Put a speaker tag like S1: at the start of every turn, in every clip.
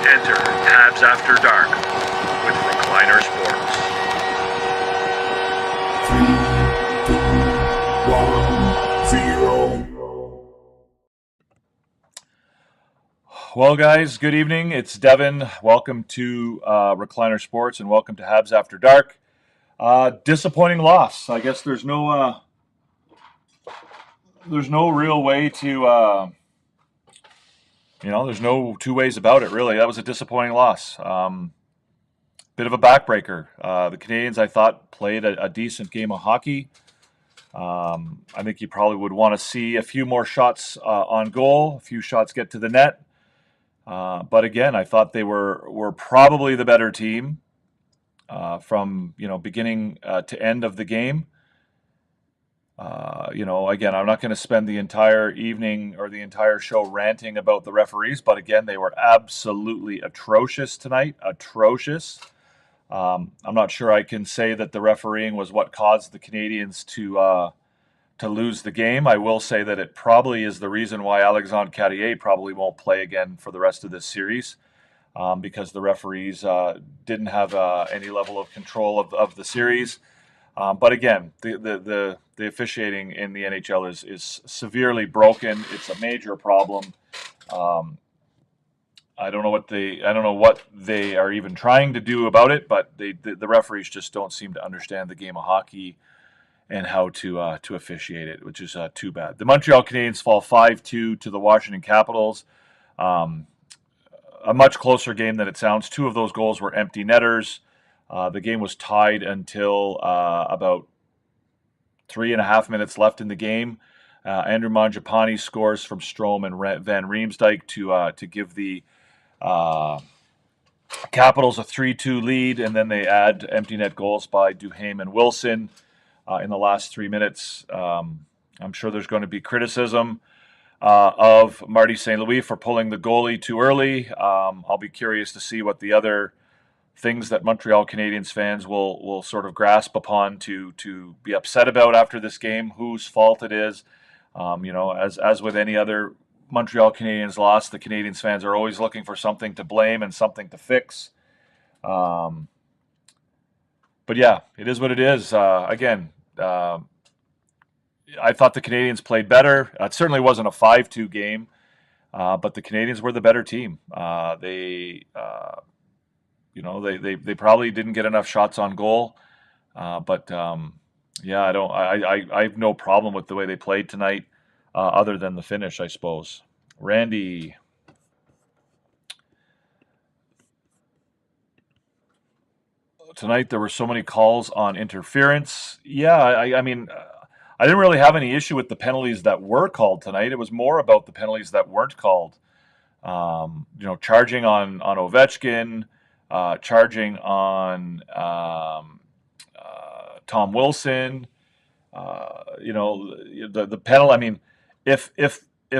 S1: Enter Habs After Dark with Recliner Sports.
S2: 3, 2, 1, 0.
S3: Well, guys, good evening. It's Devin. Welcome to Recliner Sports and welcome to Habs After Dark. Disappointing loss. I guess there's no real way to, there's no two ways about it, really. That was a disappointing loss. Bit of a backbreaker. The Canadiens, I thought, played a decent game of hockey. I think you probably would want to see a few more shots on goal, a few shots get to the net. But again, I thought they were probably the better team from beginning to end of the game. Again, I'm not going to spend the entire evening or the entire show ranting about the referees, but again, they were absolutely atrocious tonight. Atrocious. I'm not sure I can say that the refereeing was what caused the Canadiens to lose the game. I will say that it probably is the reason why Alexandre Carrier probably won't play again for the rest of this series, because the referees didn't have any level of control of the series. But again, the officiating in the NHL is severely broken. It's a major problem. I don't know what they are even trying to do about it, but the referees just don't seem to understand the game of hockey and how to officiate it, which is too bad. The Montreal Canadiens fall 5-2 to the Washington Capitals. A much closer game than it sounds. Two of those goals were empty netters. The game was tied until about 3.5 minutes left in the game. Andrew Mangiapane scores from Strome and Van Riemsdyk to give the Capitals a 3-2 lead, and then they add empty net goals by Duhaime and Wilson in the last 3 minutes. I'm sure there's going to be criticism of Marty St. Louis for pulling the goalie too early. I'll be curious to see what the other things that Montreal Canadiens fans will sort of grasp upon to be upset about after this game, whose fault it is. As with any other Montreal Canadiens loss, the Canadiens fans are always looking for something to blame and something to fix. But yeah, it is what it is. Again, I thought the Canadiens played better. It certainly wasn't a 5-2 game, but the Canadiens were the better team. They probably didn't get enough shots on goal, but I have no problem with the way they played tonight, other than the finish, I suppose. Randy. Tonight there were so many calls on interference. Yeah, I mean, I didn't really have any issue with the penalties that were called tonight. It was more about the penalties that weren't called. Charging on Ovechkin, charging on Tom Wilson. The penalty. I mean, if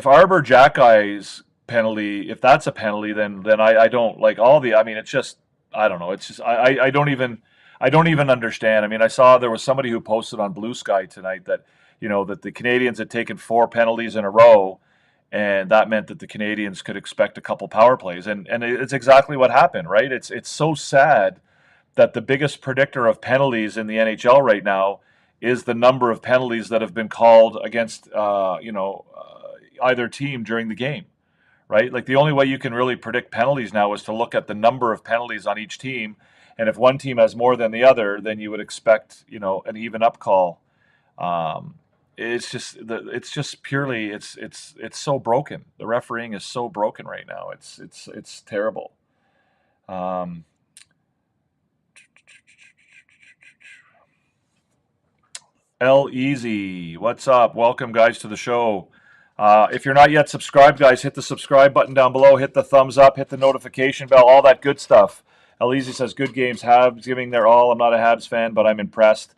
S3: Arbor Jackey's penalty, if that's a penalty, then I don't like all the. I mean, it's just. I don't know. It's just I don't even understand. I mean, I saw there was somebody who posted on Blue Sky tonight that that the Canadiens had taken 4 penalties in a row, and that meant that the Canadiens could expect a couple power plays, and it's exactly what happened, right? It's so sad that the biggest predictor of penalties in the NHL right now is the number of penalties that have been called against either team during the game. Right? Like the only way you can really predict penalties now is to look at the number of penalties on each team. And if one team has more than the other, then you would expect, an even up call. It's just purely, it's so broken. The refereeing is so broken right now. It's terrible. L Easy, what's up? Welcome, guys, to the show. If you're not yet subscribed, guys, hit the subscribe button down below, hit the thumbs up, hit the notification bell, all that good stuff. Easy says, good games, Habs giving their all. I'm not a Habs fan, but I'm impressed.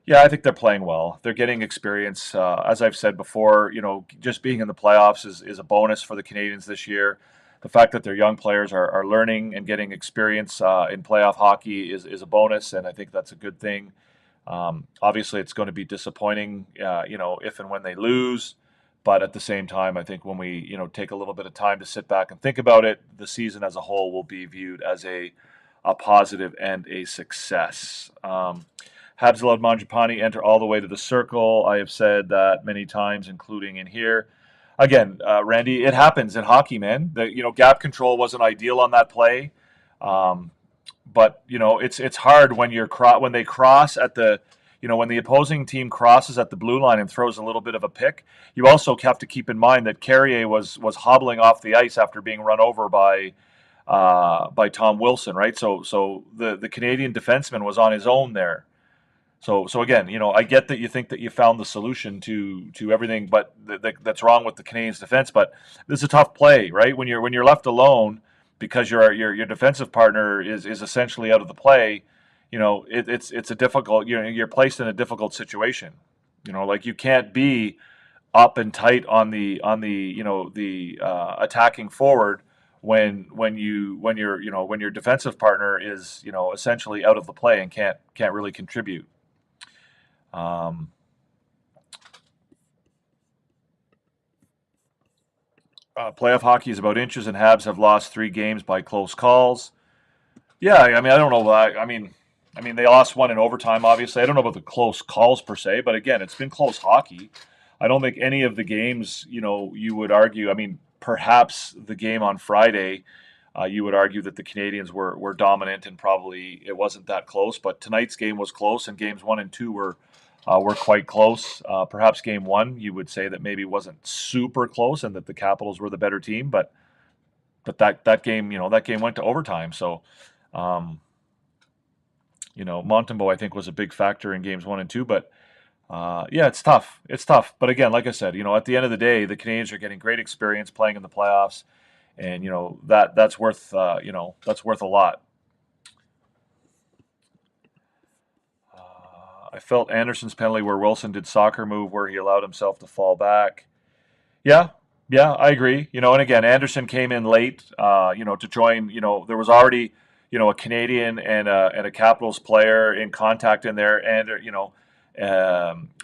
S3: Yeah, I think they're playing well. They're getting experience. As I've said before, just being in the playoffs is a bonus for the Canadiens this year. The fact that their young players are learning and getting experience in playoff hockey is a bonus, and I think that's a good thing. Obviously, it's going to be disappointing, if and when they lose. But at the same time, I think when we take a little bit of time to sit back and think about it, the season as a whole will be viewed as a positive and a success. Habs allowed Mangiapane enter all the way to the circle. I have said that many times, including in here. Again, Randy, it happens in hockey, man. The gap control wasn't ideal on that play, um, but it's hard when when they cross at the when the opposing team crosses at the blue line and throws a little bit of a pick. You also have to keep in mind that Carrier was hobbling off the ice after being run over by Tom Wilson, right? So the Canadian defenseman was on his own there. So again, I get that you think that you found the solution to everything, but that's wrong with the Canadiens' defense. But this is a tough play, right? When you're left alone because your defensive partner is essentially out of the play, it's a difficult. You're placed in a difficult situation. Like you can't be up and tight on the attacking forward when your defensive partner is essentially out of the play and can't really contribute. Playoff hockey is about inches, and Habs have lost 3 games by close calls. Yeah, I mean, I don't know. I mean, they lost one in overtime. Obviously, I don't know about the close calls per se, but again, it's been close hockey. I don't think any of the games, you would argue. I mean, perhaps the game on Friday, you would argue that the Canadiens were dominant and probably it wasn't that close. But tonight's game was close, and games 1 and 2 were quite close. Perhaps game 1, you would say that maybe wasn't super close and that the Capitals were the better team, but that game, that game went to overtime. So, Montembeault, I think, was a big factor in games 1 and 2. But yeah, it's tough. It's tough. But again, like I said, at the end of the day, the Canadiens are getting great experience playing in the playoffs, and that's worth that's worth a lot. I felt Anderson's penalty where Wilson did soccer move where he allowed himself to fall back. Yeah, yeah, I agree. And again, Anderson came in late, to join. There was already, a Canadian and a Capitals player in contact in there, and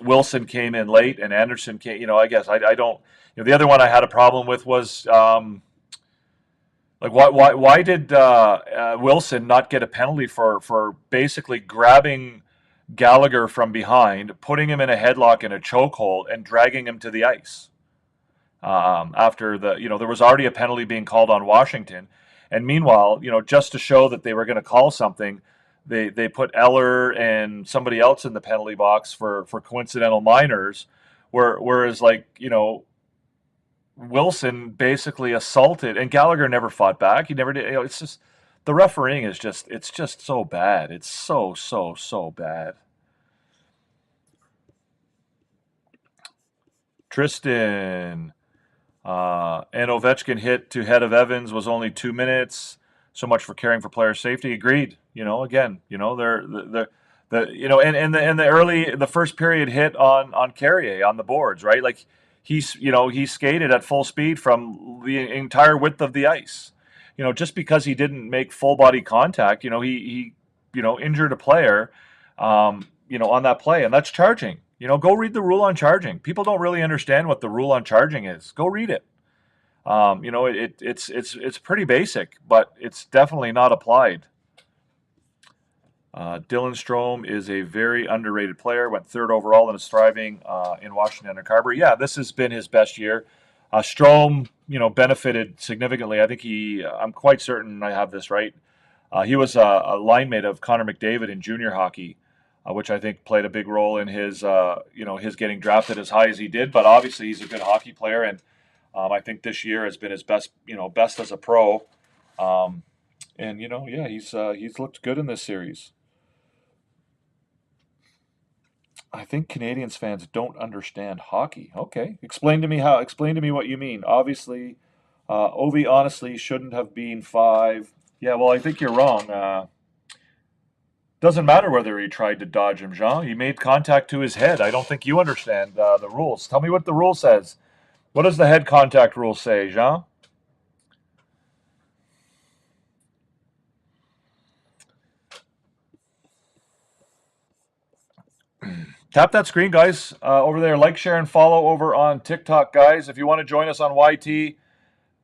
S3: Wilson came in late, and Anderson came. I guess I don't. The other one I had a problem with was like why did Wilson not get a penalty for basically grabbing Gallagher from behind, putting him in a headlock and a chokehold, and dragging him to the ice? After there was already a penalty being called on Washington, and meanwhile, just to show that they were going to call something, they put Eller and somebody else in the penalty box for coincidental minors, whereas Wilson basically assaulted, and Gallagher never fought back. He never did. It's just the refereeing is it's just so bad. It's so bad. Tristan. And Ovechkin hit to head of Evans was only 2 minutes. So much for caring for player safety. Agreed. Again, they're and the first period hit on Carrier on the boards, right? Like he skated at full speed from the entire width of the ice. Just because he didn't make full body contact, he injured a player, on that play, and that's charging. Go read the rule on charging. People don't really understand what the rule on charging is. Go read it. It's pretty basic, but it's definitely not applied. Dylan Strome is a very underrated player. Went 3rd overall and is thriving in Washington and Carver. Yeah, this has been his best year. Strome, benefited significantly. I think I'm quite certain I have this right. He was a line mate of Connor McDavid in junior hockey, which I think played a big role in his getting drafted as high as he did. But obviously, he's a good hockey player, and I think this year has been his best as a pro. And yeah, he's looked good in this series. I think Canadiens fans don't understand hockey. Okay, explain to me what you mean. Obviously, Ovi honestly shouldn't have been 5. Yeah, well, I think you're wrong. Doesn't matter whether he tried to dodge him, Jean. He made contact to his head. I don't think you understand the rules. Tell me what the rule says. What does the head contact rule say, Jean? tap that screen, guys, over there. Like, share, and follow over on TikTok, guys. If you want to join us on YT,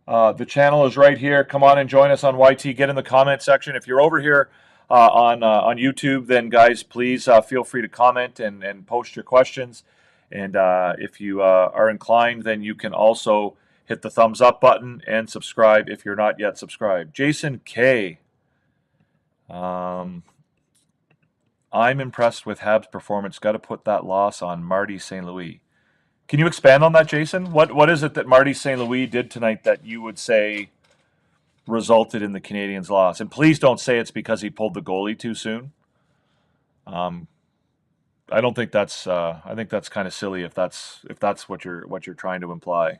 S3: the channel is right here. Come on and join us on YT. Get in the comment section. If you're over here on YouTube, then, guys, please feel free to comment and post your questions. And if you are inclined, then you can also hit the thumbs up button and subscribe if you're not yet subscribed. Jason K. I'm impressed with Habs' performance. Got to put that loss on Marty St. Louis. Can you expand on that, Jason? What is it that Marty St. Louis did tonight that you would say resulted in the Canadiens' loss? And please don't say it's because he pulled the goalie too soon. I don't think that's. I think that's kind of silly if that's what you're trying to imply.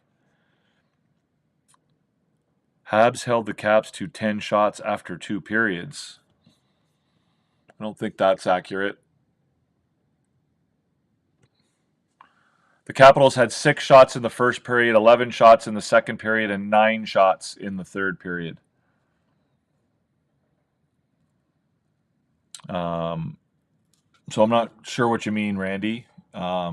S3: Habs held the Caps to 10 shots after 2 periods. I don't think that's accurate. The Capitals had 6 shots in the first period, 11 shots in the second period, and 9 shots in the third period. So I'm not sure what you mean, Randy. Yeah,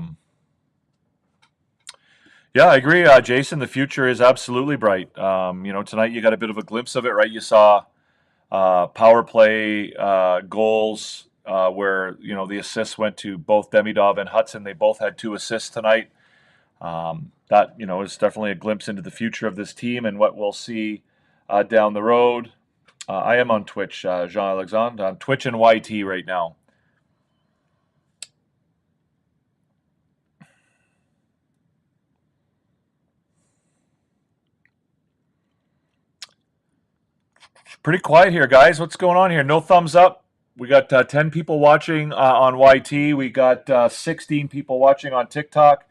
S3: I agree, Jason. The future is absolutely bright. Tonight you got a bit of a glimpse of it, right? You saw power play goals where the assists went to both Demidov and Hudson. They both had 2 assists tonight. That is definitely a glimpse into the future of this team and what we'll see down the road. I am on Twitch, Jean-Alexandre, on Twitch and YT right now. Pretty quiet here, guys. What's going on here? No thumbs up. We got 10 people watching on YT. We got 16 people watching on TikTok.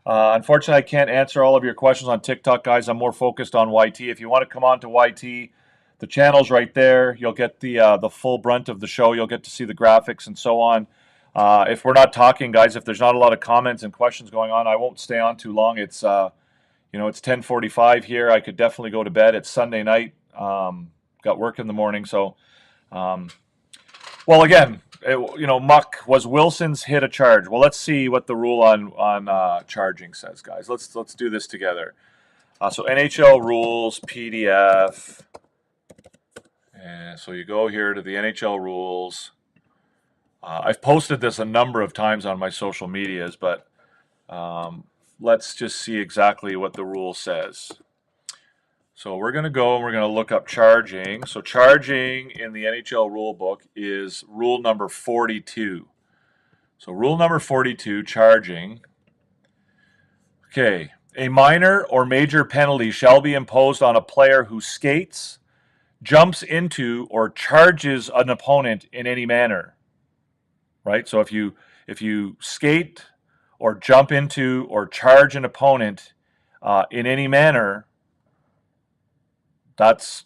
S3: Unfortunately, I can't answer all of your questions on TikTok, guys. I'm more focused on YT. If you want to come on to YT, the channel's right there. You'll get the full brunt of the show. You'll get to see the graphics and so on. If we're not talking, guys, if there's not a lot of comments and questions going on, I won't stay on too long. It's it's 10:45 here. I could definitely go to bed. It's Sunday night. Got work in the morning, so well, again, Muck, was Wilson's hit a charge? Well, let's see what the rule on charging says, guys. Let's do this together. So NHL rules PDF, and so you go here to the NHL rules. I've posted this a number of times on my social medias, but let's just see exactly what the rule says. So we're going to go and we're going to look up charging. So charging in the NHL rule book is rule number 42. So rule number 42, charging. Okay, a minor or major penalty shall be imposed on a player who skates, jumps into, or charges an opponent in any manner. Right? So if you skate or jump into or charge an opponent in any manner, that's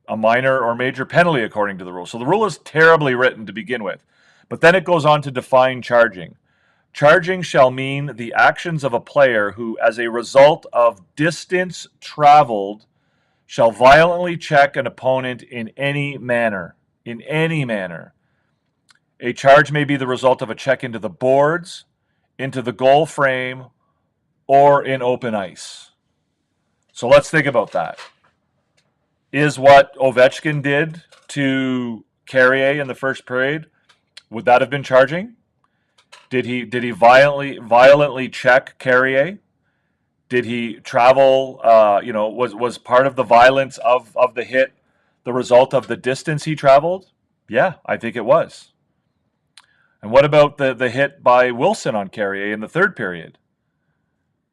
S3: a minor or major penalty according to the rule. So the rule is terribly written to begin with. But then it goes on to define charging. Charging shall mean the actions of a player who, as a result of distance traveled, shall violently check an opponent in any manner. In any manner. A charge may be the result of a check into the boards, into the goal frame, or in open ice. So let's think about that. Is what Ovechkin did to Carrier in the first period, would that have been charging? Did he violently check Carrier? Did he travel? Was part of the violence of the hit the result of the distance he traveled? Yeah, I think it was. And what about the hit by Wilson on Carrier in the third period?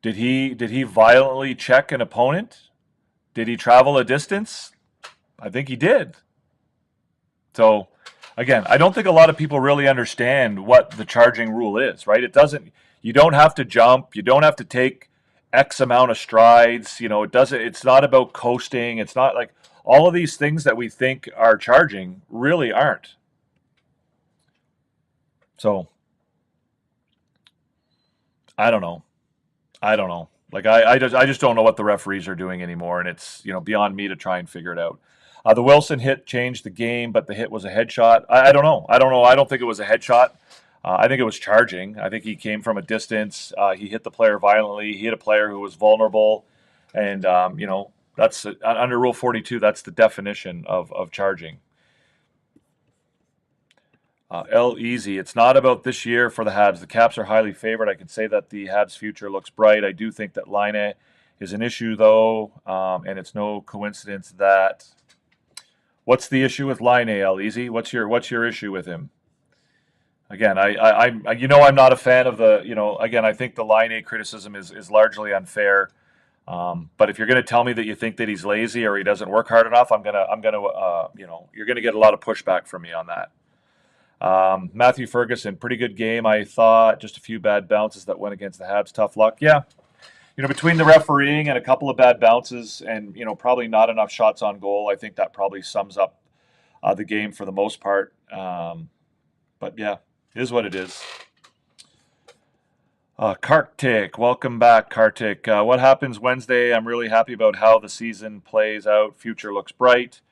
S3: Did he violently check an opponent? Did he travel a distance? I think he did. So, again, I don't think a lot of people really understand what the charging rule is, right? You don't have to jump. You don't have to take X amount of strides. It's not about coasting. It's not like all of these things that we think are charging really aren't. So, I don't know. Like I just don't know what the referees are doing anymore, and it's beyond me to try and figure it out. The Wilson hit changed the game, but the hit was a headshot. I don't know. I don't think it was a headshot. I think it was charging. I think he came from a distance. He hit the player violently. He hit a player who was vulnerable, and that's under Rule 42. That's the definition of charging. L Easy. It's not about this year for the Habs. The Caps are highly favored. I can say that the Habs' future looks bright. I do think that Laine is an issue, though, and it's no coincidence that. What's the issue with Laine, L Easy? What's your issue with him? Again, I'm not a fan of the, again, I think the Laine criticism is largely unfair. But if you're going to tell me that you think that he's lazy or he doesn't work hard enough, you're going to get a lot of pushback from me on that. Matthew Ferguson, pretty good game, I thought. Just a few bad bounces that went against the Habs. Tough luck. Yeah. Between the refereeing and a couple of bad bounces and, probably not enough shots on goal, I think that probably sums up the game for the most part. But yeah, it is what it is. Kartik, welcome back, Kartik. What happens Wednesday? I'm really happy about how the season plays out. Future looks bright.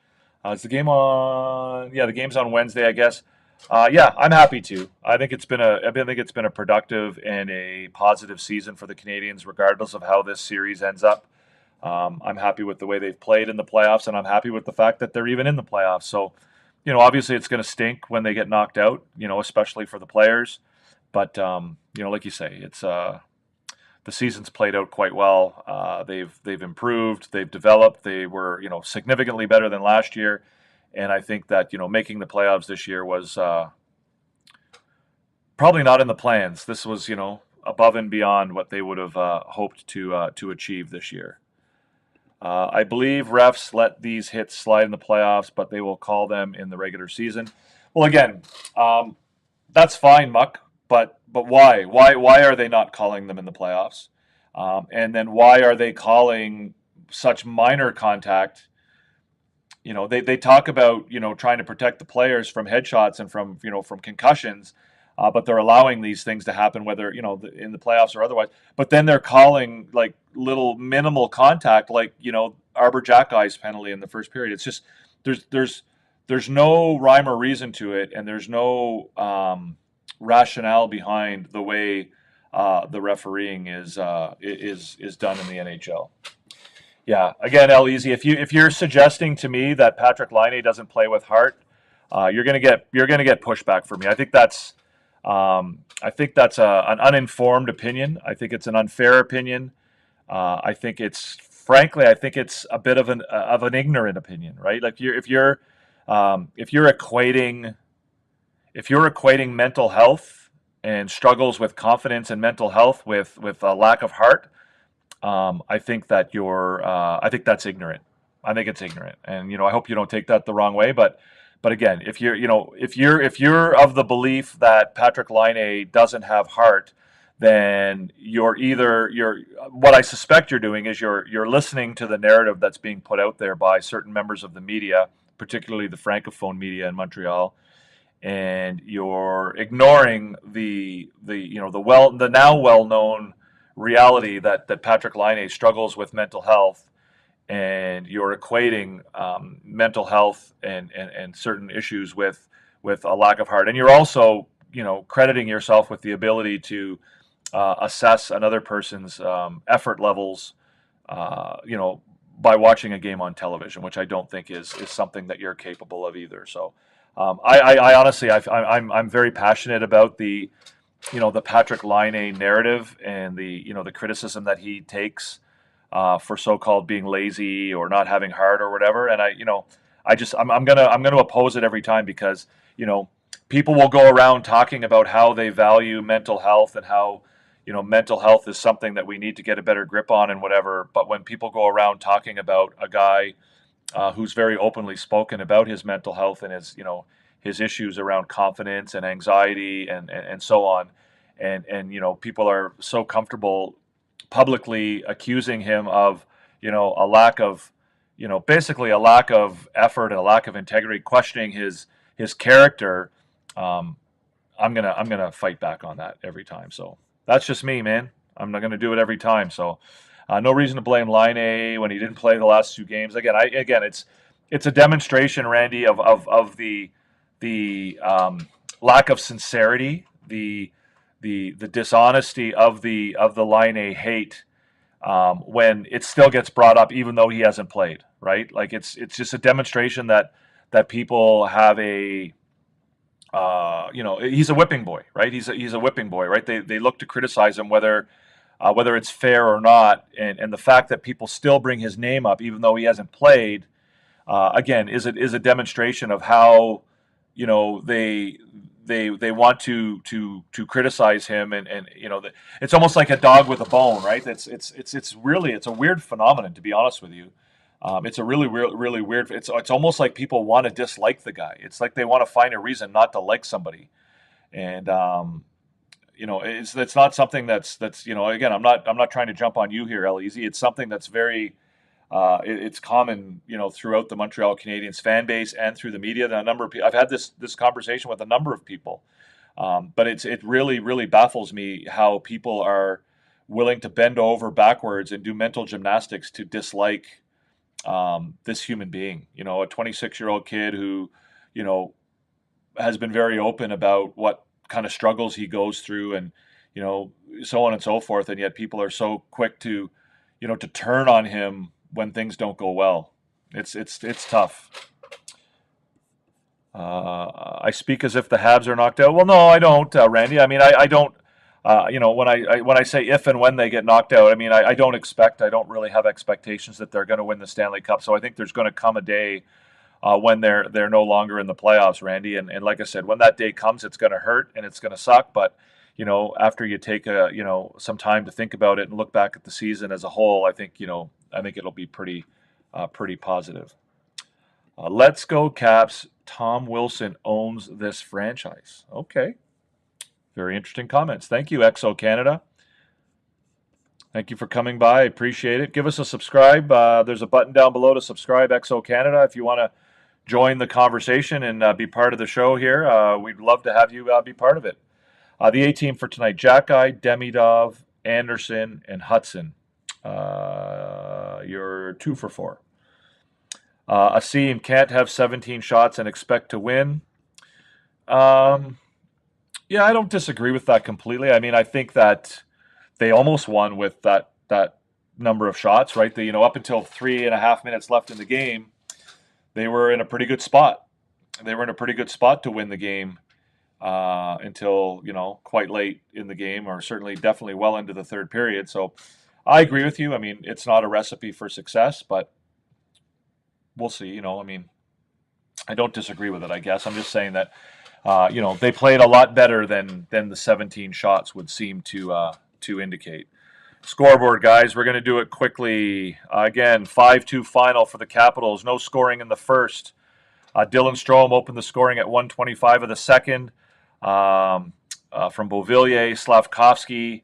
S3: Is the game on? Yeah, the game's on Wednesday, I guess. Yeah, I'm happy to. I think it's been a productive and a positive season for the Canadiens, regardless of how this series ends up. I'm happy with the way they've played in the playoffs, and I'm happy with the fact that they're even in the playoffs. So, obviously it's going to stink when they get knocked out, especially for the players. But like you say, it's the season's played out quite well. They've improved, they've developed. They were significantly better than last year. And I think that, making the playoffs this year was probably not in the plans. This was, above and beyond what they would have hoped to achieve this year. I believe refs let these hits slide in the playoffs, but they will call them in the regular season. Well, again, that's fine, Muck, but why? Why are they not calling them in the playoffs? And then why are they calling such minor contact? They talk about, trying to protect the players from headshots and from concussions, but they're allowing these things to happen, whether, in the playoffs or otherwise. But then they're calling like little minimal contact, like, Arbor Jackey's penalty in the first period. It's just, there's no rhyme or reason to it. And there's no rationale behind the way the refereeing is done in the NHL. Yeah, again, L Easy. If you're suggesting to me that Patrick Laine doesn't play with heart, you're gonna get pushback from me. I think that's an uninformed opinion. I think it's an unfair opinion. I think it's a bit of an ignorant opinion, right? Like if you're equating mental health and struggles with confidence and mental health with a lack of heart. I think that's ignorant. I think it's ignorant, and I hope you don't take that the wrong way. But again, if you're of the belief that Patrick Laine doesn't have heart, then what I suspect you're doing is you're listening to the narrative that's being put out there by certain members of the media, particularly the francophone media in Montreal, and you're ignoring the now well-known reality that Patrick Laine struggles with mental health, and you're equating mental health and certain issues with a lack of heart, and you're also crediting yourself with the ability to assess another person's effort levels by watching a game on television, which I don't think is something that you're capable of either. So I honestly I'm very passionate about the Patrick Laine narrative and the criticism that he takes for so-called being lazy or not having heart or whatever. And I'm gonna oppose it every time, because people will go around talking about how they value mental health and how mental health is something that we need to get a better grip on and whatever. But when people go around talking about a guy who's very openly spoken about his mental health and his issues around confidence and anxiety and so on. And people are so comfortable publicly accusing him of, a lack of, basically a lack of effort and a lack of integrity, questioning his character. I'm gonna fight back on that every time. So that's just me, man. I'm not gonna do it every time. So no reason to blame Laine when he didn't play the last two games. Again, it's a demonstration, Randy, of the lack of sincerity the dishonesty of the line A hate, when it still gets brought up even though he hasn't played, right? Like it's just a demonstration that people have a he's a whipping boy, right? He's a whipping boy, right? They look to criticize him whether it's fair or not, and the fact that people still bring his name up even though he hasn't played, again, is a demonstration of how they want to criticize him, and it's almost like a dog with a bone, right? It's really, it's a weird phenomenon, to be honest with you. It's a really weird. It's almost like people want to dislike the guy. It's like they want to find a reason not to like somebody, and it's not something that's again, I'm not trying to jump on you here, Leezy. It's something that's very it's common, throughout the Montreal Canadiens fan base and through the media. A number of people, I've had this conversation with a number of people, but it really baffles me how people are willing to bend over backwards and do mental gymnastics to dislike this human being. A 26-year-old kid who, has been very open about what kind of struggles he goes through, and so on and so forth, and yet people are so quick to to turn on him when things don't go well. It's tough. I speak as if the Habs are knocked out. Well, no, I don't, Randy. I mean, I don't. When I say if and when they get knocked out, I mean I don't expect. I don't really have expectations that they're going to win the Stanley Cup. So I think there's going to come a day when they're no longer in the playoffs, Randy. And like I said, when that day comes, it's going to hurt and it's going to suck. But after you take some time to think about it and look back at the season as a whole, I think it'll be pretty positive. Let's go Caps. Tom Wilson owns this franchise. Okay. Very interesting comments. Thank you, XO Canada. Thank you for coming by. I appreciate it. Give us a subscribe. There's a button down below to subscribe, XO Canada, if you want to join the conversation and be part of the show here. We'd love to have you be part of it. The A team for tonight: Jack-I, Demidov, Anderson, and Hudson. You're 2 for 4. Asim can't have 17 shots and expect to win. Yeah, I don't disagree with that completely. I mean, I think that they almost won with that number of shots, right? Up until 3.5 minutes left in the game, they were in a pretty good spot. They were in a pretty good spot to win the game until quite late in the game, or definitely well into the third period. So I agree with you. I mean, it's not a recipe for success, but we'll see. I mean, I don't disagree with it, I guess. I'm just saying that they played a lot better than the 17 shots would seem to indicate. Scoreboard, guys. We're going to do it quickly. Again, 5-2 final for the Capitals. No scoring in the first. Dylan Strome opened the scoring at 1:25 of the second from Beauvillier. Slavkovsky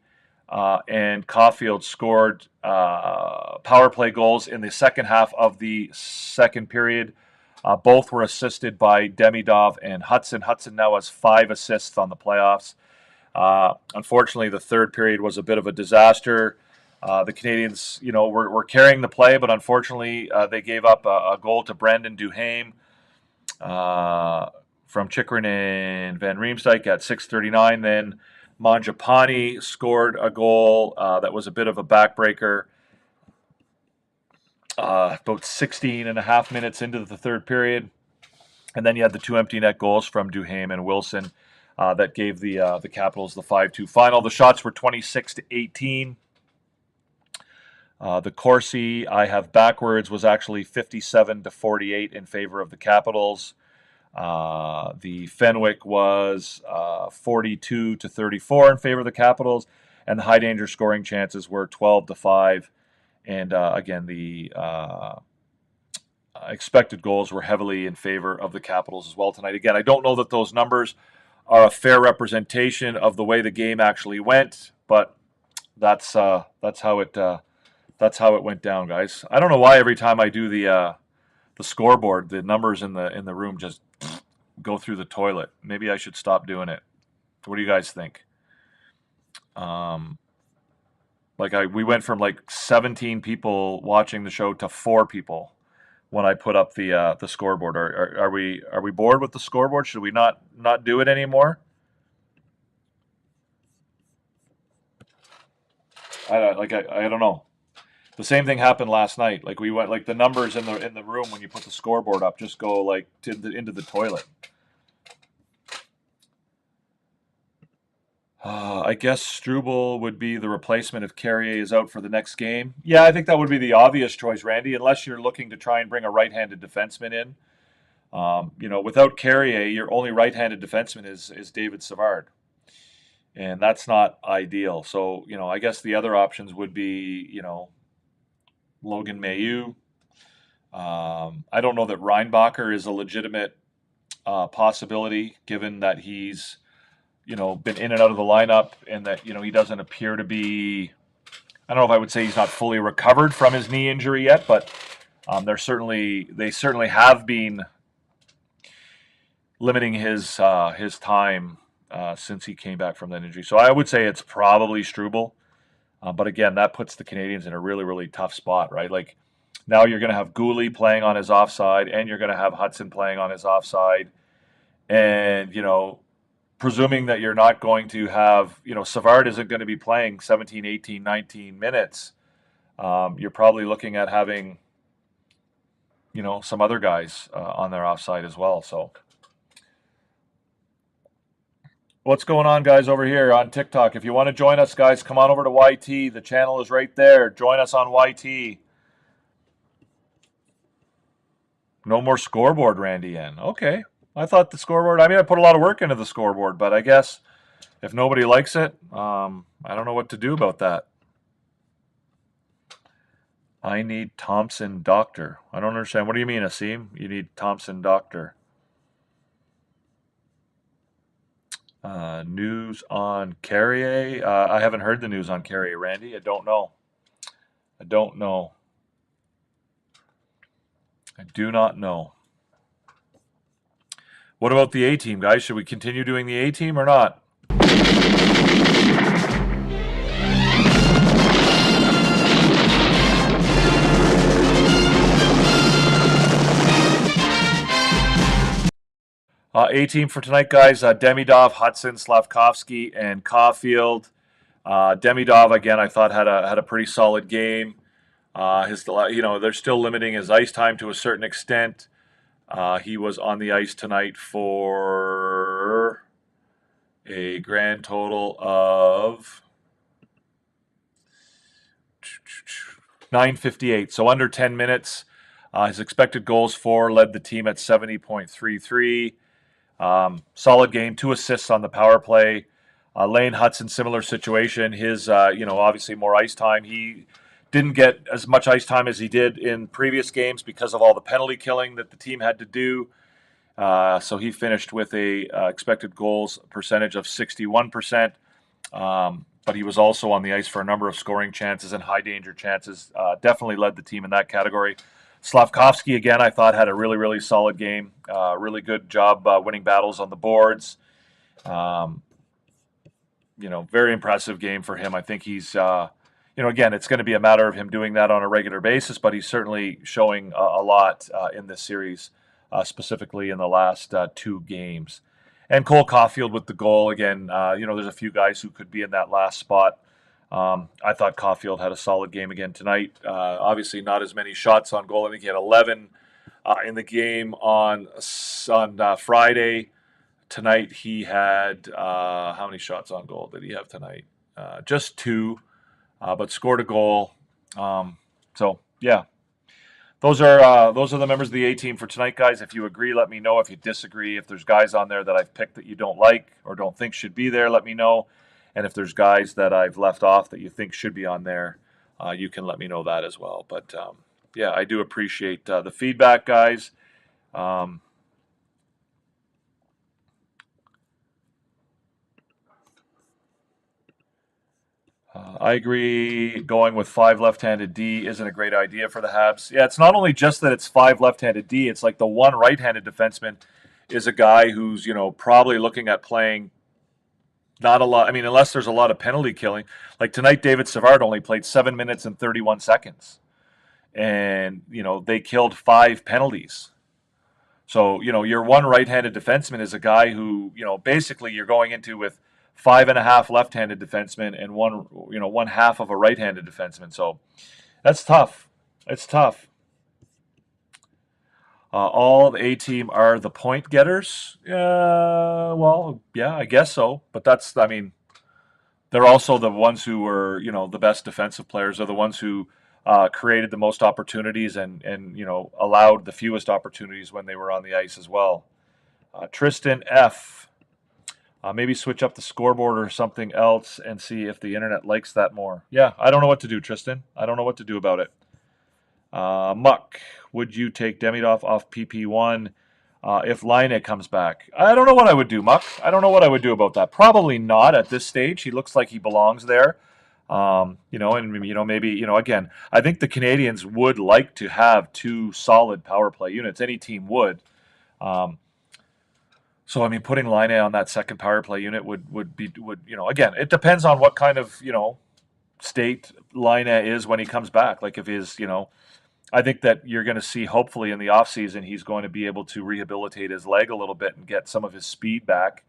S3: and Caulfield scored power play goals in the second half of the second period. Both were assisted by Demidov and Hudson. Hudson now has 5 assists on the playoffs. Unfortunately, the third period was a bit of a disaster. The Canadiens, were carrying the play, but unfortunately, they gave up a goal to Brandon Duhaime from Chychrun and Van Riemsdyk at 6:39. Then Mangiapane scored a goal that was a bit of a backbreaker. About 16.5 minutes into the third period. And then you had the 2 empty net goals from Duhaime and Wilson that gave the Capitals the 5-2 final. The shots were 26-18. The Corsi, I have backwards, was actually 57-48 in favor of the Capitals. The Fenwick was 42-34 in favor of the Capitals. And the high danger scoring chances were 12-5. And again, the expected goals were heavily in favor of the Capitals as well tonight. Again, I don't know that those numbers are a fair representation of the way the game actually went, but that's how it went down, guys. I don't know why every time I do the scoreboard, the numbers in the room just go through the toilet. Maybe I should stop doing it. What do you guys think? We went from 17 people watching the show to 4 people when I put up the scoreboard. Are we bored with the scoreboard? Should we not do it anymore? I don't know. The same thing happened last night. Like we went like the numbers in the room when you put the scoreboard up just go like into the toilet. I guess Struble would be the replacement if Carrier is out for the next game. Yeah, I think that would be the obvious choice, Randy, unless you're looking to try and bring a right-handed defenseman in. Without Carrier, your only right-handed defenseman is David Savard, and that's not ideal. So, I guess the other options would be, Logan Mailloux. I don't know that Reinbacher is a legitimate possibility, given that he's been in and out of the lineup, and that he doesn't appear to be. I don't know if I would say he's not fully recovered from his knee injury yet, but they certainly have been limiting his time since he came back from that injury. So I would say it's probably Struble, but again, that puts the Canadiens in a really, really tough spot, right? Like now you're going to have Gooley playing on his offside, and you're going to have Hudson playing on his offside, and presuming that you're not going to have, Savard isn't going to be playing 17, 18, 19 minutes, you're probably looking at having, some other guys on their offside as well. So what's going on, guys, over here on TikTok? If you want to join us, guys, come on over to YT. The channel is right there. Join us on YT. No more scoreboard, Randy N. Okay. I thought the scoreboard, I put a lot of work into the scoreboard, but I guess if nobody likes it, I don't know what to do about that. I need Thompson Doctor. I don't understand. What do you mean, Asim? You need Thompson Doctor. News on Carrier. I haven't heard the news on Carrier, Randy. I don't know. I do not know. What about the A-team, guys? Should we continue doing the A-team or not? A-team for tonight, guys. Demidov, Hudson, Slavkovsky, and Caulfield. Demidov, again, I thought had a pretty solid game. They're still limiting his ice time to a certain extent. He was on the ice tonight for a grand total of 9:58, so under 10 minutes. His expected goals for led the team at 70.33. Solid game, 2 assists on the power play. Lane Hudson, similar situation. His, obviously more ice time. He didn't get as much ice time as he did in previous games because of all the penalty killing that the team had to do. So he finished with a expected goals percentage of 61%. But he was also on the ice for a number of scoring chances and high danger chances. Definitely led the team in that category. Slavkovsky, again, I thought had a really, really solid game. Really good job winning battles on the boards. Very impressive game for him. I think he's, again, it's going to be a matter of him doing that on a regular basis, but he's certainly showing a lot in this series, specifically in the last 2 games. And Cole Caulfield with the goal. Again, there's a few guys who could be in that last spot. I thought Caulfield had a solid game again tonight. Obviously not as many shots on goal. I think he had 11 in the game on Friday. Tonight he had, how many shots on goal did he have tonight? Just 2. But scored a goal. So yeah, those are the members of the A-team for tonight, guys. If you agree, let me know. If you disagree, if there's guys on there that I've picked that you don't like or don't think should be there, let me know. And if there's guys that I've left off that you think should be on there, you can let me know that as well. But yeah, I do appreciate the feedback, guys. I agree. Going with 5 left-handed D isn't a great idea for the Habs. Yeah, it's not only just that it's 5 left-handed D. It's like the one right-handed defenseman is a guy who's probably looking at playing not a lot. Unless there's a lot of penalty killing. Like tonight, David Savard only played 7 minutes and 31 seconds, and they killed 5 penalties. So your one right-handed defenseman is a guy who basically you're going into with 5.5 left-handed defensemen and one half of a right-handed defenseman. So that's tough. It's tough. All the A team are the point getters. Well, yeah, I guess so. But they're also the ones who were, the best defensive players. Are the ones who created the most opportunities and allowed the fewest opportunities when they were on the ice as well. Tristan F. Maybe switch up the scoreboard or something else and see if the internet likes that more. Yeah, I don't know what to do, Tristan. I don't know what to do about it. Muck, would you take Demidov off PP1 if Laine comes back? I don't know what I would do, Muck. I don't know what I would do about that. Probably not at this stage. He looks like he belongs there. Maybe, again, I think the Canadiens would like to have 2 solid power play units. Any team would. So, putting Laine on that second power play unit would again, it depends on what kind of, state Laine is when he comes back. Like if he's, I think that you're going to see, hopefully in the offseason, he's going to be able to rehabilitate his leg a little bit and get some of his speed back.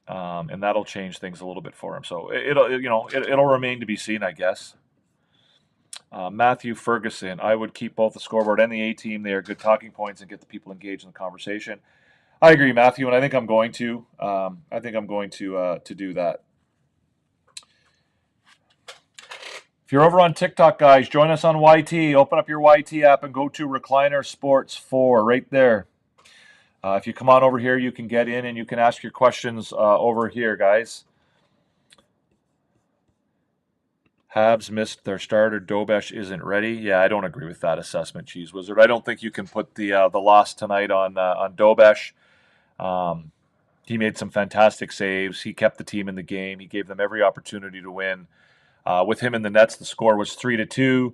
S3: And that'll change things a little bit for him. So it'll remain to be seen, I guess. Matthew Ferguson, I would keep both the scoreboard and the A team. They are good talking points and get the people engaged in the conversation. I agree, Matthew, and I think I'm going to. To do that. If you're over on TikTok, guys, join us on YT. Open up your YT app and go to Recliner Sports 4 right there. If you come on over here, you can get in and you can ask your questions over here, guys. Habs missed their starter. Dobesh isn't ready. Yeah, I don't agree with that assessment, Cheese Wizard. I don't think you can put the loss tonight on Dobesh. He made some fantastic saves. He kept the team in the game. He gave them every opportunity to win. With him in the nets, the score was 3-2.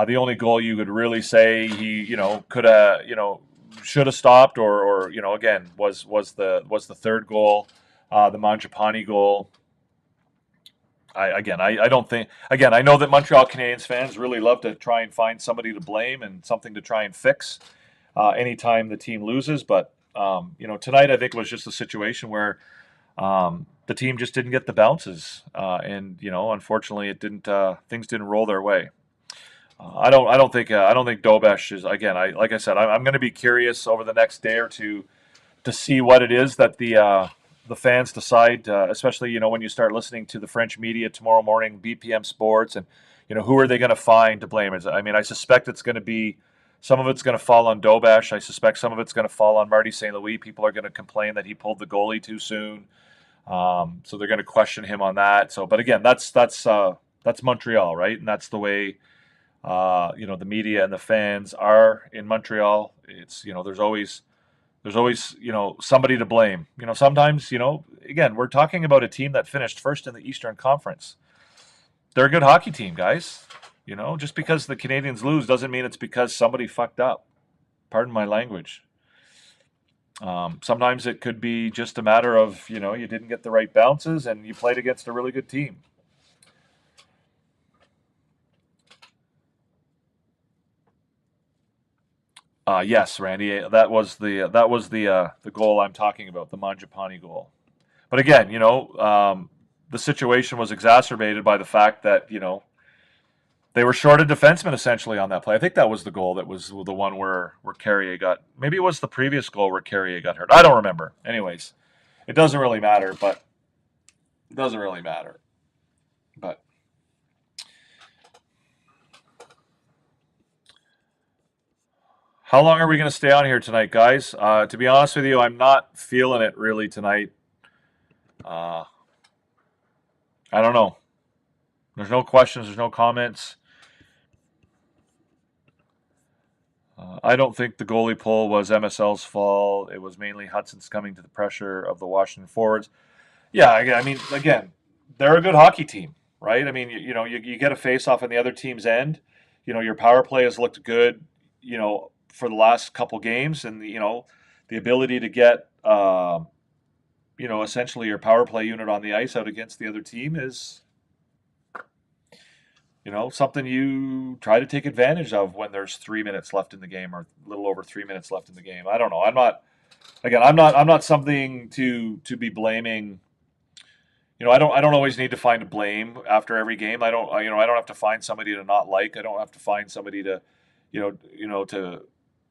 S3: The only goal you could really say he, could have, should have stopped, or again, was the third goal, the Mangiapane goal. I don't think. Again, I know that Montreal Canadiens fans really love to try and find somebody to blame and something to try and fix anytime the team loses. But tonight I think was just a situation where the team just didn't get the bounces, and unfortunately, it didn't. Things didn't roll their way. I don't think Dobesh is. Again, like I said, I'm going to be curious over the next day or two to see what it is that the fans decide, especially when you start listening to the French media tomorrow morning, BPM Sports, and who are they going to find to blame? I suspect it's going to be. Some of it's going to fall on Dobesh. I suspect some of it's going to fall on Marty St. Louis. People are going to complain that he pulled the goalie too soon. So they're going to question him on that. So, but again, that's Montreal, right? And that's the way, the media and the fans are in Montreal. It's, there's always, somebody to blame. Sometimes, again, we're talking about a team that finished first in the Eastern Conference. They're a good hockey team, guys. Just because the Canadiens lose doesn't mean it's because somebody fucked up. Pardon my language. Sometimes it could be just a matter of, you didn't get the right bounces and you played against a really good team. Yes, Randy, that was the goal I'm talking about, the Mangiapane goal. But again, the situation was exacerbated by the fact that, they were short a defenseman essentially on that play. I think that was the goal that was the one where Carrier got. Maybe it was the previous goal where Carrier got hurt. I don't remember. Anyways, it doesn't really matter. But how long are we going to stay on here tonight, guys? To be honest with you, I'm not feeling it really tonight. I don't know. There's no questions. There's no comments. I don't think the goalie pull was MSL's fault. It was mainly Hudson's coming to the pressure of the Washington forwards. Yeah, again, they're a good hockey team, right? You get a face-off on the other team's end. Your power play has looked good, for the last couple games, and the ability to get, essentially your power play unit on the ice out against the other team is. Something you try to take advantage of when there's 3 minutes left in the game, or a little over 3 minutes left in the game. I don't know. I'm not something to be blaming, I don't always need to find blame after every game. I don't have to find somebody to not like. I don't have to find somebody to, to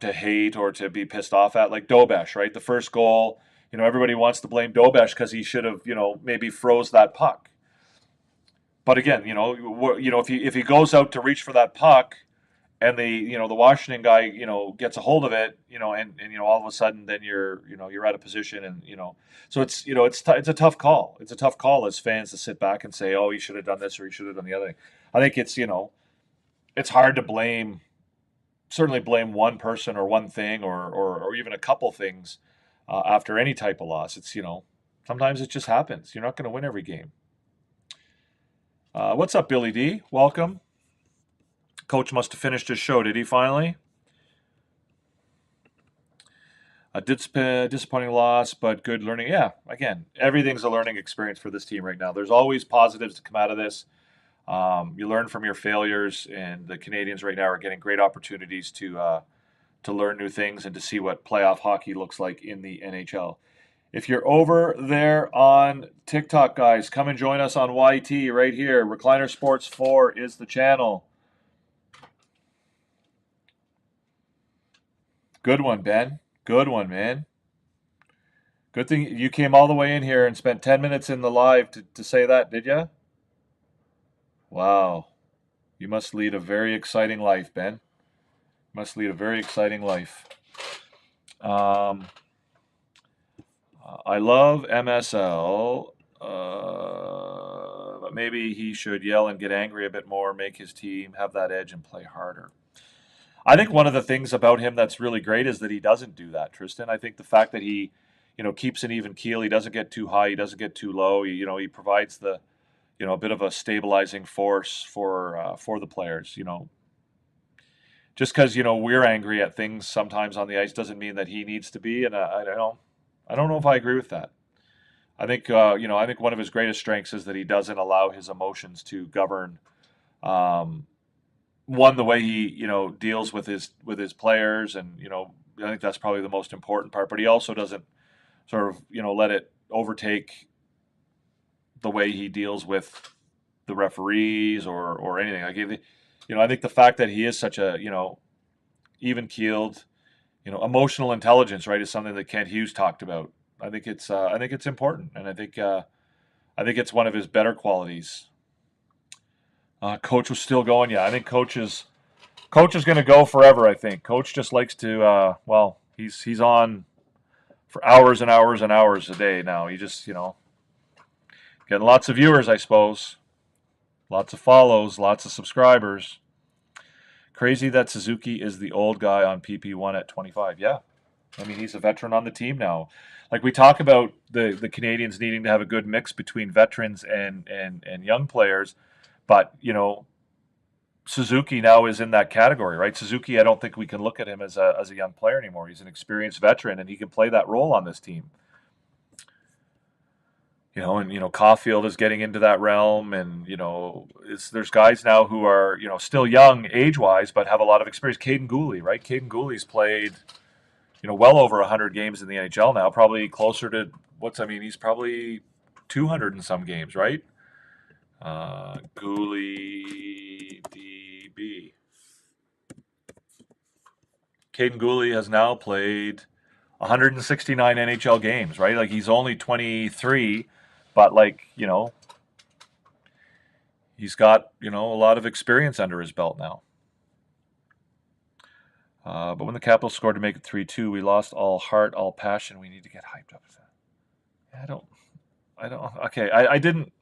S3: hate or to be pissed off at. Like Dobesh, right? The first goal, everybody wants to blame Dobesh because he should have, maybe froze that puck. But again, if he goes out to reach for that puck, and the Washington guy, gets a hold of it, and all of a sudden then you're out of position, and so it's a tough call. It's a tough call as fans to sit back and say, oh, he should have done this or he should have done the other thing. I think it's hard to certainly blame one person or one thing or even a couple things after any type of loss. It's sometimes it just happens. You're not going to win every game. What's up, Billy D? Welcome. Coach must have finished his show. Did he finally? A disappointing loss, but good learning. Yeah, again, everything's a learning experience for this team right now. There's always positives to come out of this. You learn from your failures, and the Canadiens right now are getting great opportunities to learn new things and to see what playoff hockey looks like in the NHL. If you're over there on TikTok, guys, come and join us on YT right here. Recliner Sports 4 is the channel. Good one, Ben. Good one, man. Good thing you came all the way in here and spent 10 minutes in the live to say that, did you? Wow. You must lead a very exciting life, Ben. You must lead a very exciting life. I love MSL, but maybe he should yell and get angry a bit more, make his team have that edge and play harder. I think one of the things about him that's really great is that he doesn't do that, Tristan. I think the fact that he, keeps an even keel, he doesn't get too high, he doesn't get too low. He provides a bit of a stabilizing force for the players. Just because we're angry at things sometimes on the ice doesn't mean that he needs to be. And I don't know if I agree with that. I think I think one of his greatest strengths is that he doesn't allow his emotions to govern. The way he deals with his players, and I think that's probably the most important part. But he also doesn't sort of let it overtake the way he deals with the referees or anything. I think the fact that he is such a even keeled, emotional intelligence, right, is something that Kent Hughes talked about. I think it's important, and I think it's one of his better qualities. Coach was still going. Yeah, I think Coach is going to go forever. I think Coach just likes to. He's on for hours and hours and hours a day now. He just getting lots of viewers, I suppose, lots of follows, lots of subscribers. Crazy that Suzuki is the old guy on PP1 at 25. Yeah, I mean he's a veteran on the team now. Like we talk about the Canadiens needing to have a good mix between veterans and young players. But, Suzuki now is in that category, right? Suzuki, I don't think we can look at him as a young player anymore. He's an experienced veteran, and he can play that role on this team. Caulfield is getting into that realm, and, there's guys now who are, still young age-wise, but have a lot of experience. Caden Gooley, right? Caden Gooley's played, well over 100 games in the NHL now, probably closer to he's probably 200 in some games, right? Gooley DB. Caden Gooley has now played 169 NHL games, right? Like he's only 23, but he's got, a lot of experience under his belt now. But when the Capitals scored to make it 3-2, we lost all heart, all passion. We need to get hyped up. I didn't.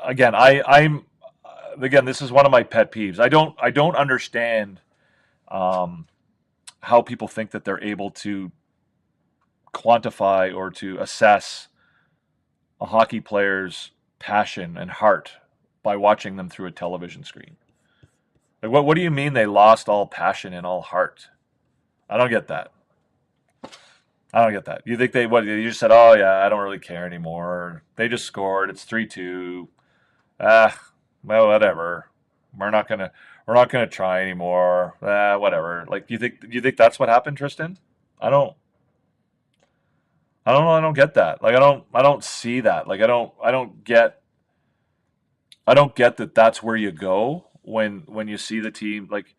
S3: Again, again, this is one of my pet peeves. I don't understand how people think that they're able to quantify or to assess a hockey player's passion and heart by watching them through a television screen. Like, what do you mean they lost all passion and all heart? I don't get that. You think you just said, oh yeah, I don't really care anymore. They just scored. It's 3-2. Well, whatever. We're not gonna try anymore. Whatever. Like, do you think that's what happened, Tristan? I don't I don't know. I don't get that. Like I don't see that. Like I don't get that that's where you go when you see the team. Like,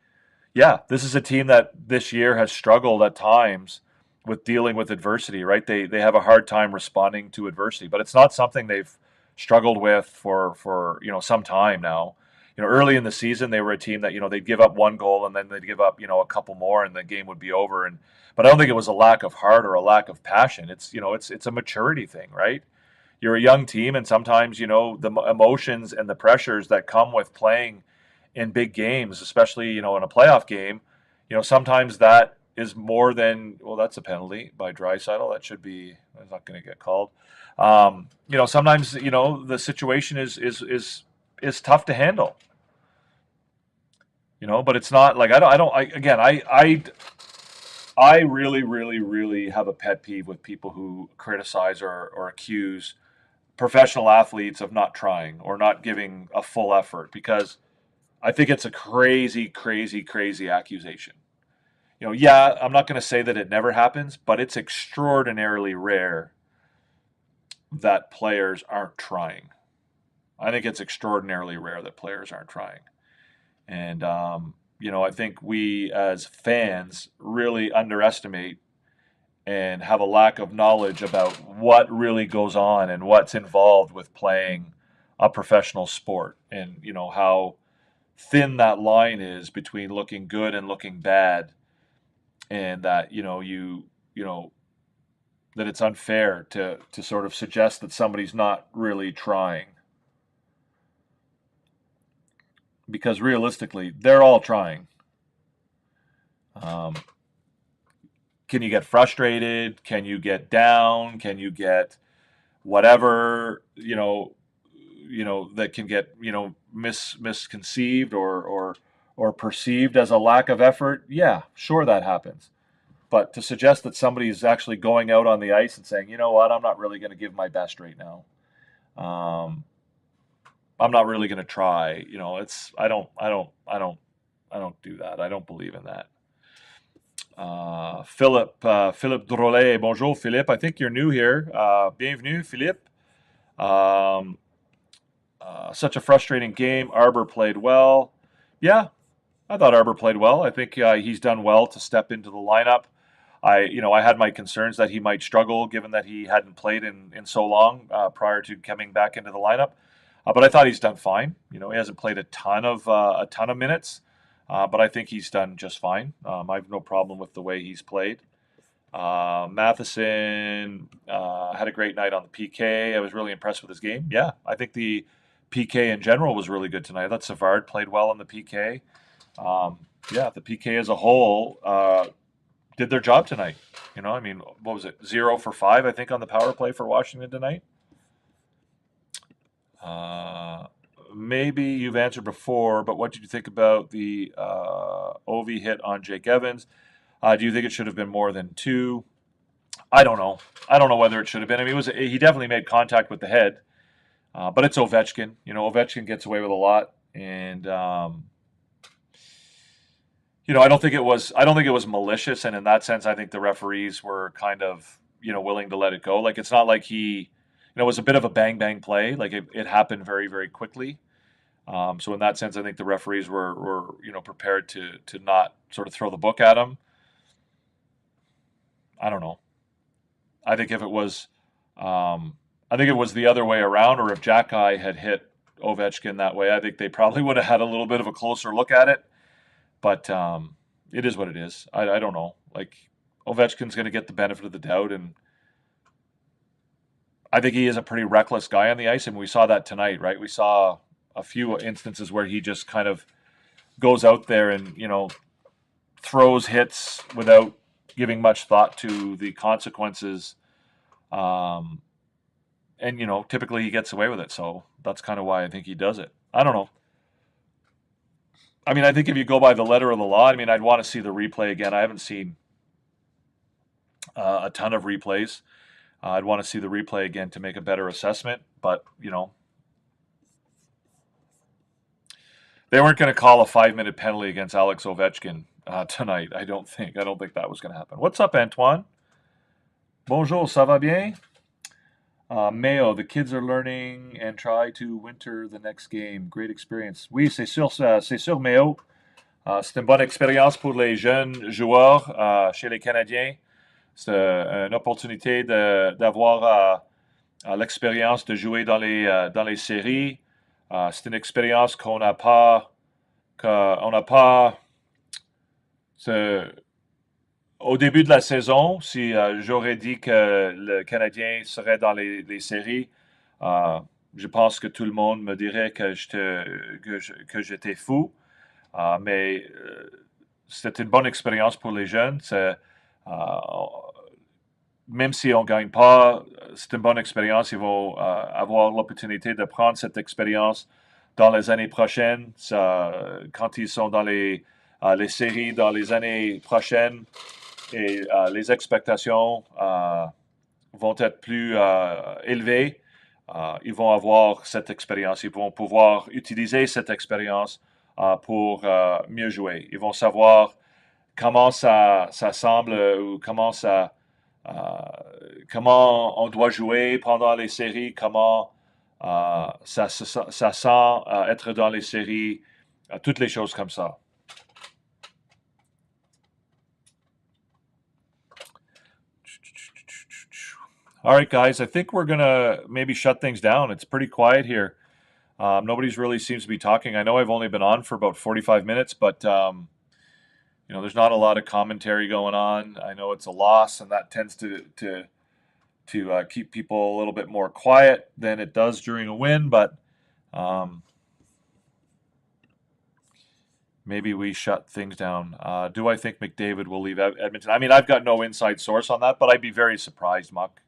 S3: yeah, this is a team that this year has struggled at times with dealing with adversity, right? They have a hard time responding to adversity, but it's not something they've struggled with for some time now. Early in the season they were a team that they'd give up one goal and then they'd give up a couple more and the game would be over. And but I don't think it was a lack of heart or a lack of passion. It's a maturity thing, right? You're a young team, and sometimes the emotions and the pressures that come with playing in big games, especially in a playoff game. Sometimes that is more than, well, that's a penalty by Draisaitl. That should be, that's not going to get called. Sometimes the situation is tough to handle. But it's not like I really, really, really have a pet peeve with people who criticize or accuse professional athletes of not trying or not giving a full effort, because I think it's a crazy, crazy, crazy accusation. Yeah, I'm not going to say that it never happens, but it's extraordinarily rare that players aren't trying. I think it's extraordinarily rare that players aren't trying. And, I think we as fans really underestimate and have a lack of knowledge about what really goes on and what's involved with playing a professional sport, and how thin that line is between looking good and looking bad, and that that it's unfair to sort of suggest that somebody's not really trying, because realistically they're all trying. um, can you get frustrated? Can you get down? Can you get whatever that can get misconceived or perceived as a lack of effort? Yeah, sure, that happens. But to suggest that somebody is actually going out on the ice and saying, you know what, I'm not really going to give my best right now. I'm not really going to try. It's I don't do that. I don't believe in that. Philippe Drolet. Bonjour, Philippe. I think you're new here. Bienvenue, Philippe. Um, Such a frustrating game. Arbor played well. Yeah, I thought Arbor played well. I think he's done well to step into the lineup. I had my concerns that he might struggle given that he hadn't played in so long prior to coming back into the lineup. But I thought he's done fine. He hasn't played a ton of minutes, but I think he's done just fine. I have no problem with the way he's played. Matheson had a great night on the PK. I was really impressed with his game. Yeah, I think the PK in general was really good tonight. I thought Savard played well on the PK. Yeah, the PK as a whole did their job tonight. What was it? 0 for 5, I think, on the power play for Washington tonight. Maybe you've answered before, but what did you think about the OV hit on Jake Evans? Do you think it should have been more than 2? I don't know. I don't know whether it should have been. I mean, he definitely made contact with the head, but it's Ovechkin. Ovechkin gets away with a lot, and I don't think it was malicious. And in that sense, I think the referees were kind of willing to let it go. Like, it's not like he, it was a bit of a bang bang play. Like it happened very, very quickly. So in that sense, I think the referees were prepared to not sort of throw the book at him. I don't know. I think if it was, the other way around, or if Jack-I had hit Ovechkin that way, I think they probably would have had a little bit of a closer look at it. But it is what it is. I don't know. Like, Ovechkin's going to get the benefit of the doubt, and I think he is a pretty reckless guy on the ice, and we saw that tonight, right? We saw a few instances where he just kind of goes out there and throws hits without giving much thought to the consequences. And typically he gets away with it, so that's kind of why I think he does it. I don't know. I mean, I think if you go by the letter of the law, I'd want to see the replay again. I haven't seen a ton of replays. I'd want to see the replay again to make a better assessment, but they weren't going to call a 5-minute penalty against Alex Ovechkin tonight. I don't think that was going to happen. What's up, Antoine? Bonjour, ça va bien? Mayo, the kids are learning and try to winter the next game. Great experience. Oui, c'est sûr, Mayo. C'est une bonne expérience pour les jeunes joueurs chez les Canadiens. C'est une opportunité d'avoir l'expérience de jouer dans les séries. C'est une expérience qu'on n'a pas ce- au début de la saison. Si j'aurais dit que le Canadien serait dans les séries, euh, je pense que tout le monde me dirait que j'étais fou. Mais c'est une bonne expérience pour les jeunes. Euh, même si on ne gagne pas, c'est une bonne expérience. Ils vont avoir l'opportunité de prendre cette expérience dans les années prochaines. Quand ils sont dans les séries dans les années prochaines, et les expectations vont être plus élevées. Ils vont avoir cette expérience. Ils vont pouvoir utiliser cette expérience pour mieux jouer. Ils vont savoir comment ça semble ou euh, comment on doit jouer pendant les séries, comment ça sent être dans les séries, toutes les choses comme ça. All right, guys, I think we're going to maybe shut things down. It's pretty quiet here. Nobody's really seems to be talking. I know I've only been on for about 45 minutes, but there's not a lot of commentary going on. I know it's a loss, and that tends to keep people a little bit more quiet than it does during a win. But um, maybe we shut things down. Do I think McDavid will leave Edmonton? I mean, I've got no inside source on that, but I'd be very surprised, Muck.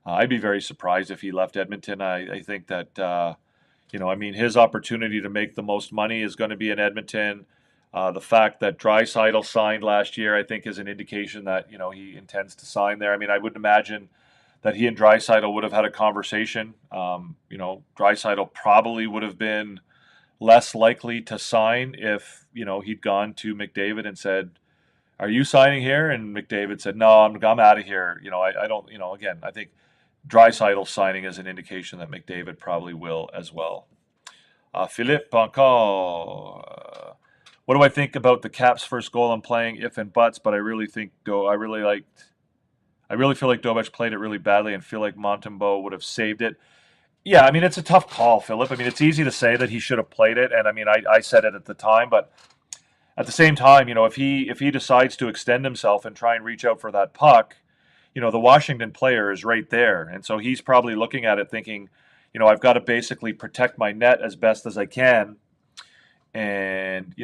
S3: I'd be very surprised if he left Edmonton. I think that, I mean, his opportunity to make the most money is going to be in Edmonton. The fact that Draisaitl signed last year, I think, is an indication that, he intends to sign there. I mean, I would imagine that he and Draisaitl would have had a conversation. Draisaitl probably would have been less likely to sign if, he'd gone to McDavid and said, are you signing here? And McDavid said, no, I'm out of here. I don't, again, I think Draisaitl signing is an indication that McDavid probably will as well. Philippe encore. What do I think about the Caps' first goal? I'm playing if and buts, but I really feel like Dobech played it really badly and feel like Montembeault would have saved it. Yeah, I mean, it's a tough call, Philip. I mean, it's easy to say that he should have played it, and I mean, I said it at the time, but at the same time, if he decides to extend himself and try and reach out for that puck, the Washington player is right there. And so he's probably looking at it thinking, I've got to basically protect my net as best as I can. And,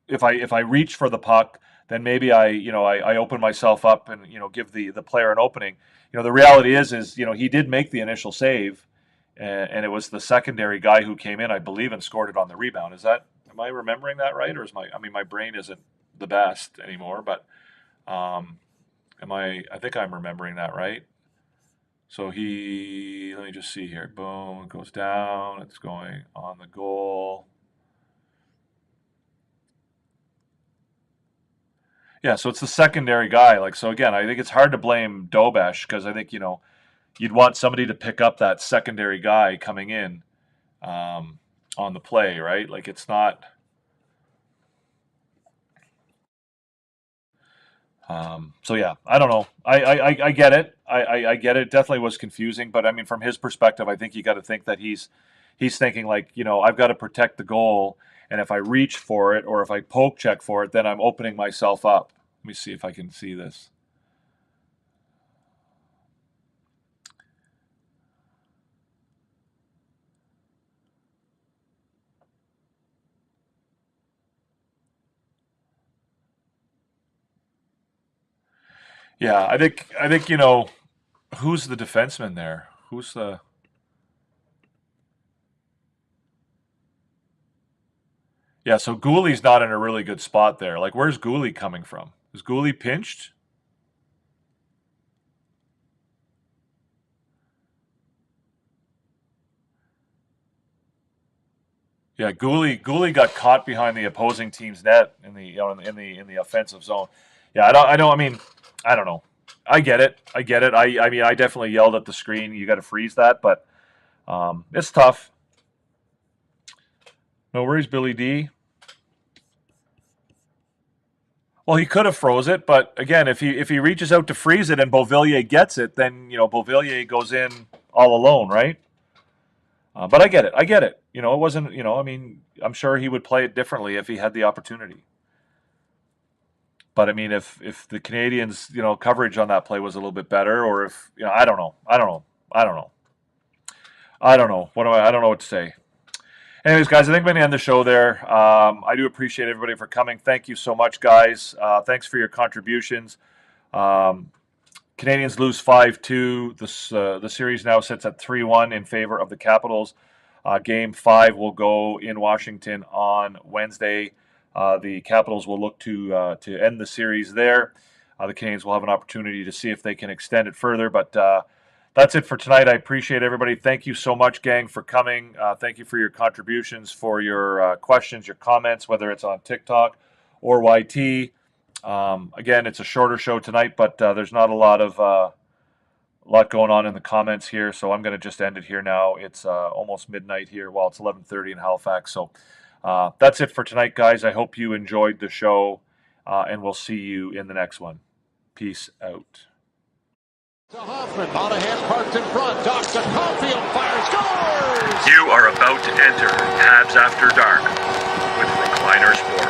S3: if I reach for the puck, then maybe I open myself up and, give the player an opening. The reality is, he did make the initial save, and it was the secondary guy who came in, I believe, and scored it on the rebound. Am I remembering that right? Or my brain isn't the best anymore, but I think I'm remembering that right. So let me just see here. Boom, it goes down. It's going on the goal. Yeah, so it's the secondary guy. So again, I think it's hard to blame Dobesh because I think, you'd want somebody to pick up that secondary guy coming in on the play, right? Like it's not. So yeah, I don't know. I get it. I get it. It definitely was confusing, but I mean, from his perspective, I think you got to think that he's thinking like, I've got to protect the goal, and if I reach for it or if I poke check for it, then I'm opening myself up. Let me see if I can see this. Yeah, I think who's the defenseman there? Who's the Yeah, so Gooley's not in a really good spot there. Like, where's Gooley coming from? Is Gooley pinched? Yeah, Gooley got caught behind the opposing team's net in the in the offensive zone. Yeah, I don't. I mean, I don't know. I get it. I mean, I definitely yelled at the screen. You got to freeze that, but it's tough. No worries, Billy D. Well, he could have froze it, but again, if he reaches out to freeze it and Beauvillier gets it, then Beauvillier goes in all alone, right? But I get it. It wasn't. I mean, I'm sure he would play it differently if he had the opportunity. But I mean, if the Canadiens, coverage on that play was a little bit better, or if I don't know. I don't know what to say. Anyways, guys, I think I'm going to end the show there. I do appreciate everybody for coming. Thank you so much, guys. Thanks for your contributions. Canadiens lose 5-2. The series now sits at 3-1 in favor of the Capitals. Game 5 will go in Washington on Wednesday. The Capitals will look to end the series there. The Canadiens will have an opportunity to see if they can extend it further, but that's it for tonight. I appreciate everybody. Thank you so much, gang, for coming. Thank you for your contributions, for your questions, your comments, whether it's on TikTok or YT. Again, it's a shorter show tonight, but there's not a lot going on in the comments here, so I'm going to just end it here now. It's almost midnight here. Well, it's 11:30 in Halifax, so that's it for tonight, guys. I hope you enjoyed the show, and we'll see you in the next one. Peace out.
S2: To Hoffman, Monahan parked in front, docks to Caulfield, fires, scores!
S1: You are about to enter Habs After Dark with Recliner Sports.